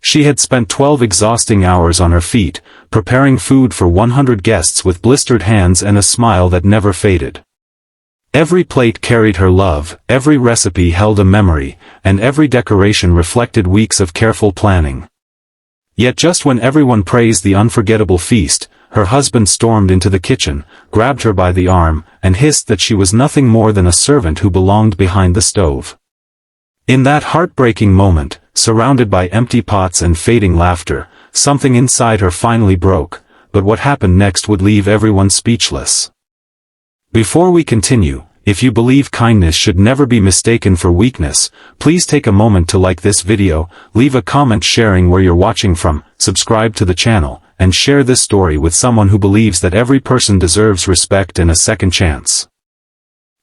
She had spent 12 exhausting hours on her feet, preparing food for 100 guests with blistered hands and a smile that never faded. Every plate carried her love, every recipe held a memory, and every decoration reflected weeks of careful planning. Yet just when everyone praised the unforgettable feast, her husband stormed into the kitchen, grabbed her by the arm, and hissed that she was nothing more than a servant who belonged behind the stove. In that heartbreaking moment, surrounded by empty pots and fading laughter, something inside her finally broke, but what happened next would leave everyone speechless. Before we continue, if you believe kindness should never be mistaken for weakness, please take a moment to like this video, leave a comment sharing where you're watching from, subscribe to the channel, and share this story with someone who believes that every person deserves respect and a second chance.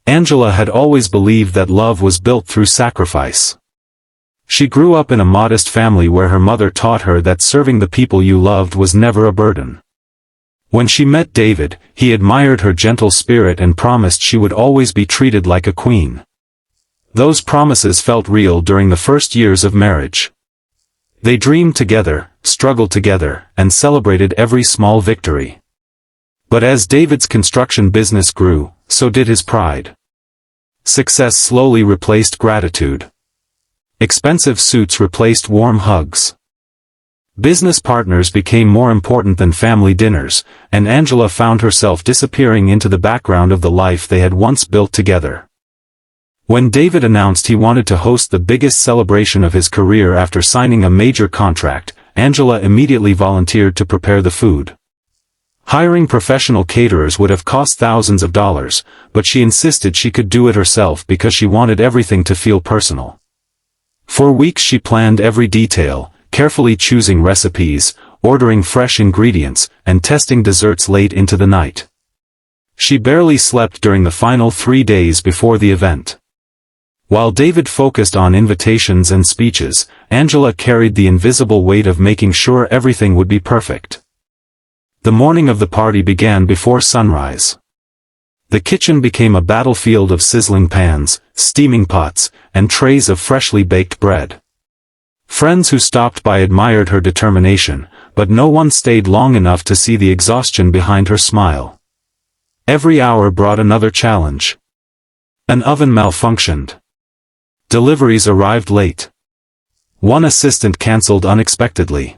Angela had always believed that love was built through sacrifice. She grew up in a modest family where her mother taught her that serving the people you loved was never a burden. When she met David, he admired her gentle spirit and promised she would always be treated like a queen. Those promises felt real during the first years of marriage. They dreamed together, struggled together, and celebrated every small victory. But as David's construction business grew, so did his pride. Success slowly replaced gratitude. Expensive suits replaced warm hugs. Business partners became more important than family dinners, and Angela found herself disappearing into the background of the life they had once built together. When David announced he wanted to host the biggest celebration of his career after signing a major contract, Angela immediately volunteered to prepare the food. Hiring professional caterers would have cost thousands of dollars, but she insisted she could do it herself because she wanted everything to feel personal. For weeks she planned every detail, carefully choosing recipes, ordering fresh ingredients, and testing desserts late into the night. She barely slept during the final 3 days before the event. While David focused on invitations and speeches, Angela carried the invisible weight of making sure everything would be perfect. The morning of the party began before sunrise. The kitchen became a battlefield of sizzling pans, steaming pots, and trays of freshly baked bread. Friends who stopped by admired her determination, but no one stayed long enough to see the exhaustion behind her smile. Every hour brought another challenge. An oven malfunctioned. Deliveries arrived late. One assistant canceled unexpectedly.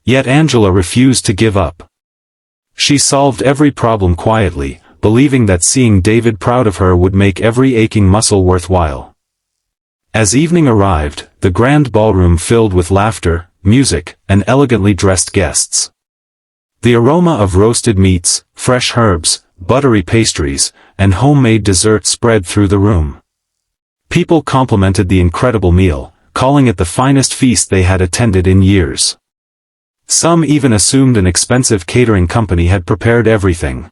Yet Angela refused to give up. She solved every problem quietly, believing that seeing David proud of her would make every aching muscle worthwhile. As evening arrived, the grand ballroom filled with laughter, music, and elegantly dressed guests. The aroma of roasted meats, fresh herbs, buttery pastries, and homemade desserts spread through the room. People complimented the incredible meal, calling it the finest feast they had attended in years. Some even assumed an expensive catering company had prepared everything.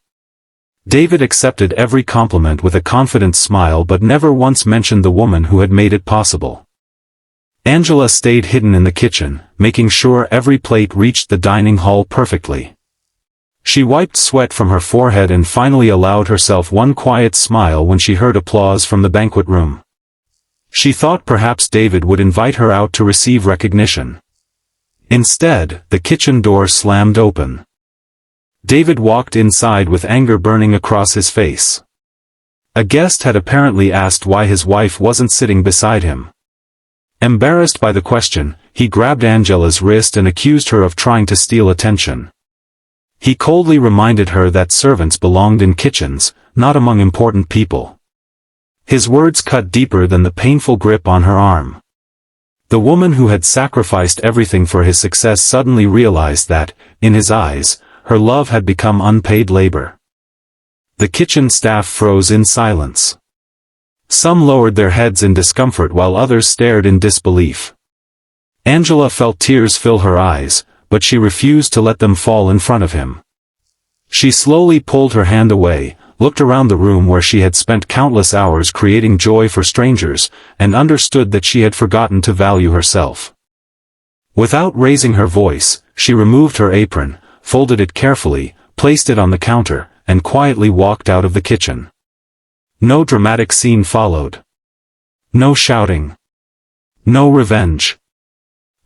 David accepted every compliment with a confident smile but never once mentioned the woman who had made it possible. Angela stayed hidden in the kitchen, making sure every plate reached the dining hall perfectly. She wiped sweat from her forehead and finally allowed herself one quiet smile when she heard applause from the banquet room. She thought perhaps David would invite her out to receive recognition. Instead, the kitchen door slammed open. David walked inside with anger burning across his face. A guest had apparently asked why his wife wasn't sitting beside him. Embarrassed by the question, he grabbed Angela's wrist and accused her of trying to steal attention. He coldly reminded her that servants belonged in kitchens, not among important people. His words cut deeper than the painful grip on her arm. The woman who had sacrificed everything for his success suddenly realized that, in his eyes, her love had become unpaid labor. The kitchen staff froze in silence. Some lowered their heads in discomfort while others stared in disbelief. Angela felt tears fill her eyes, but she refused to let them fall in front of him. She slowly pulled her hand away, looked around the room where she had spent countless hours creating joy for strangers, and understood that she had forgotten to value herself. Without raising her voice, she removed her apron, folded it carefully, placed it on the counter, and quietly walked out of the kitchen. No dramatic scene followed. No shouting. No revenge.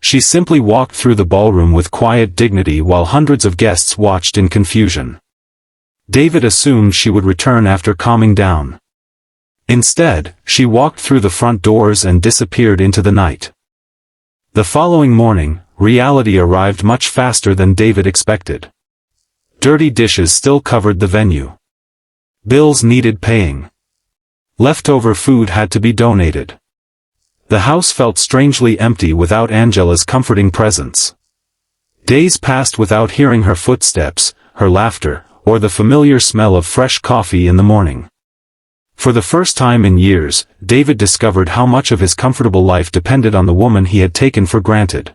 She simply walked through the ballroom with quiet dignity while hundreds of guests watched in confusion. David assumed she would return after calming down. Instead, she walked through the front doors and disappeared into the night. The following morning, reality arrived much faster than David expected. Dirty dishes still covered the venue. Bills needed paying. Leftover food had to be donated. The house felt strangely empty without Angela's comforting presence. Days passed without hearing her footsteps, her laughter, or the familiar smell of fresh coffee in the morning. For the first time in years, David discovered how much of his comfortable life depended on the woman he had taken for granted.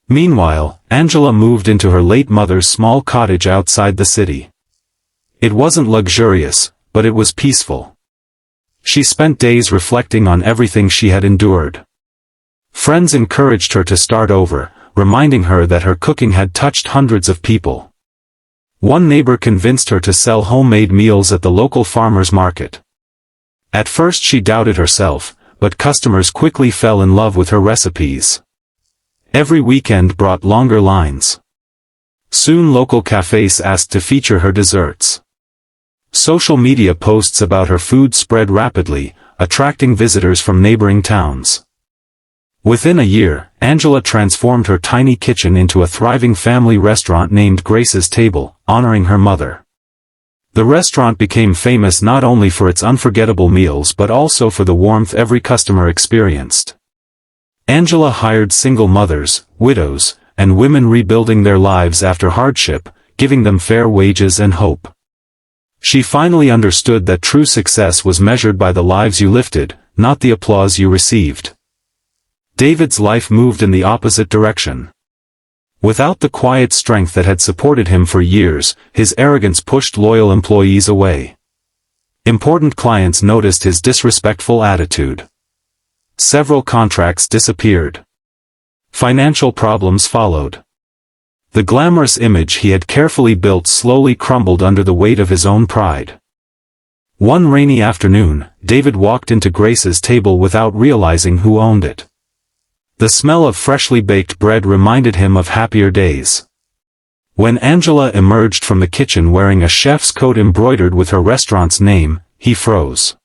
Meanwhile, Angela moved into her late mother's small cottage outside the city. It wasn't luxurious, but it was peaceful. She spent days reflecting on everything she had endured. Friends encouraged her to start over, reminding her that her cooking had touched hundreds of people. One neighbor convinced her to sell homemade meals at the local farmer's market. At first she doubted herself, but customers quickly fell in love with her recipes. Every weekend brought longer lines. Soon local cafes asked to feature her desserts. Social media posts about her food spread rapidly, attracting visitors from neighboring towns. Within a year, Angela transformed her tiny kitchen into a thriving family restaurant named Grace's Table, honoring her mother. The restaurant became famous not only for its unforgettable meals but also for the warmth every customer experienced. Angela hired single mothers, widows, and women rebuilding their lives after hardship, giving them fair wages and hope. She finally understood that true success was measured by the lives you lifted, not the applause you received. David's life moved in the opposite direction. Without the quiet strength that had supported him for years, his arrogance pushed loyal employees away. Important clients noticed his disrespectful attitude. Several contracts disappeared. Financial problems followed. The glamorous image he had carefully built slowly crumbled under the weight of his own pride. One rainy afternoon, David walked into Grace's Table without realizing who owned it. The smell of freshly baked bread reminded him of happier days. When Angela emerged from the kitchen wearing a chef's coat embroidered with her restaurant's name, he froze.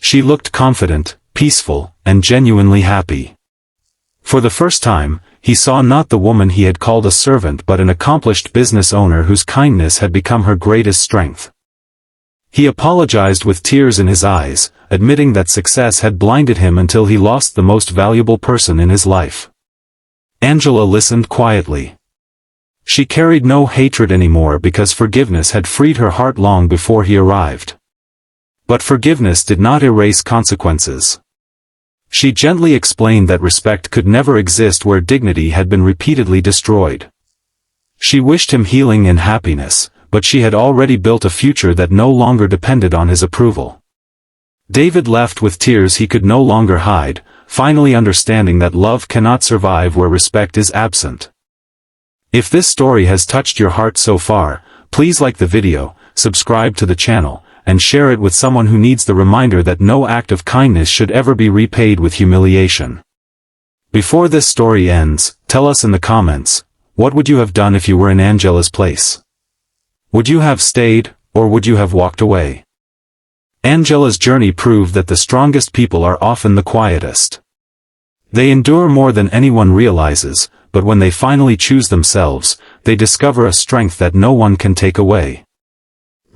She looked confident, peaceful, and genuinely happy. For the first time, he saw not the woman he had called a servant but an accomplished business owner whose kindness had become her greatest strength. He apologized with tears in his eyes, admitting that success had blinded him until he lost the most valuable person in his life. Angela listened quietly. She carried no hatred anymore because forgiveness had freed her heart long before he arrived. But forgiveness did not erase consequences. She gently explained that respect could never exist where dignity had been repeatedly destroyed. She wished him healing and happiness, but she had already built a future that no longer depended on his approval. David left with tears he could no longer hide, finally understanding that love cannot survive where respect is absent. If this story has touched your heart so far, please like the video, subscribe to the channel, and share it with someone who needs the reminder that no act of kindness should ever be repaid with humiliation. Before this story ends, tell us in the comments, what would you have done if you were in Angela's place? Would you have stayed, or would you have walked away? Angela's journey proved that the strongest people are often the quietest. They endure more than anyone realizes, but when they finally choose themselves, they discover a strength that no one can take away.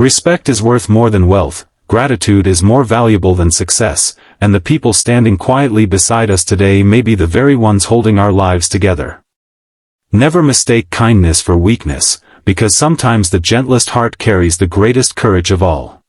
Respect is worth more than wealth, gratitude is more valuable than success, and the people standing quietly beside us today may be the very ones holding our lives together. Never mistake kindness for weakness, because sometimes the gentlest heart carries the greatest courage of all.